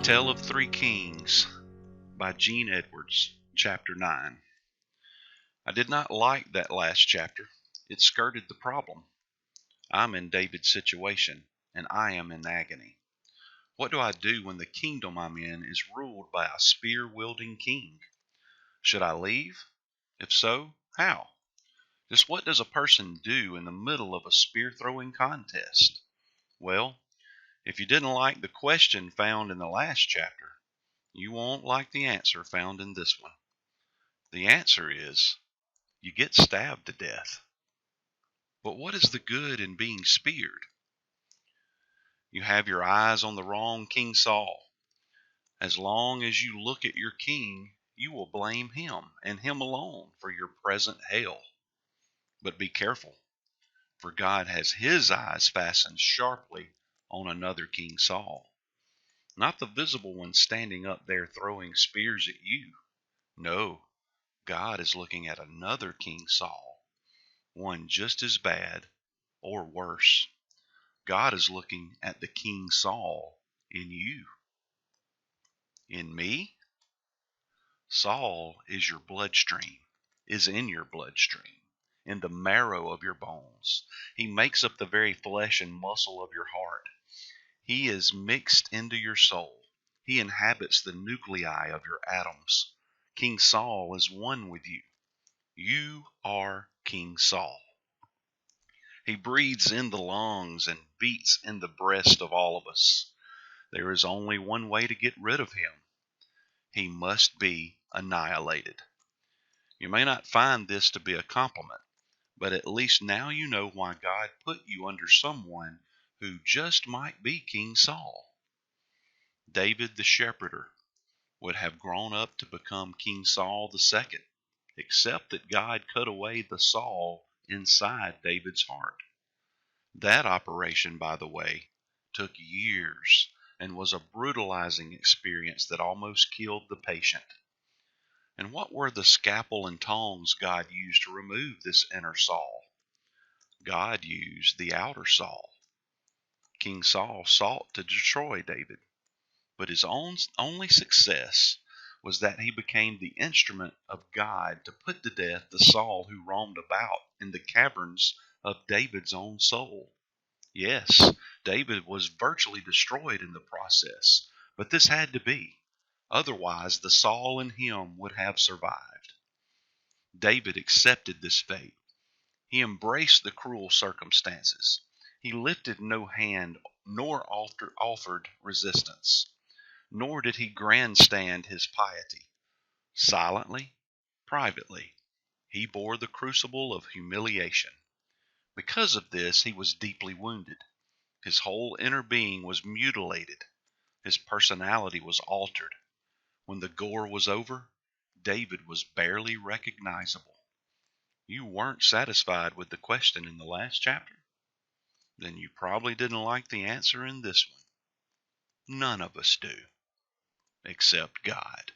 Tale of Three Kings by Gene Edwards, Chapter 9. I did not like that last chapter. It skirted the problem. I'm in David's situation, and I am in agony. What do I do when the kingdom I'm in is ruled by a spear-wielding king? Should I leave? If so, how? Just what does a person do in the middle of a spear-throwing contest? Well, if you didn't like the question found in the last chapter, you won't like the answer found in this one. The answer is, you get stabbed to death. But what is the good in being speared? You have your eyes on the wrong King Saul. As long as you look at your king, you will blame him and him alone for your present hell. But be careful, for God has his eyes fastened sharply on another King Saul. Not the visible one standing up there throwing spears at you. No, God is looking at another King Saul, one just as bad or worse. God is looking at the King Saul in you. In me? Saul is your bloodstream, is in your bloodstream, in the marrow of your bones. He makes up the very flesh and muscle of your heart. He is mixed into your soul. He inhabits the nuclei of your atoms. King Saul is one with you. You are King Saul. He breathes in the lungs and beats in the breast of all of us. There is only one way to get rid of him. He must be annihilated. You may not find this to be a compliment, but at least now you know why God put you under someone who just might be King Saul. David the shepherder would have grown up to become King Saul II, except that God cut away the Saul inside David's heart. That operation, by the way, took years and was a brutalizing experience that almost killed the patient. And what were the scalpel and tongs God used to remove this inner Saul? God used the outer Saul. King Saul sought to destroy David, but his only success was that he became the instrument of God to put to death the Saul who roamed about in the caverns of David's own soul. Yes, David was virtually destroyed in the process, but this had to be. Otherwise, the Saul in him would have survived. David accepted this fate. He embraced the cruel circumstances. He lifted no hand nor offered resistance, nor did he grandstand his piety. Silently, privately, he bore the crucible of humiliation. Because of this, he was deeply wounded. His whole inner being was mutilated. His personality was altered. When the gore was over, David was barely recognizable. You weren't satisfied with the question in the last chapter? Then you probably didn't like the answer in this one. None of us do, except God.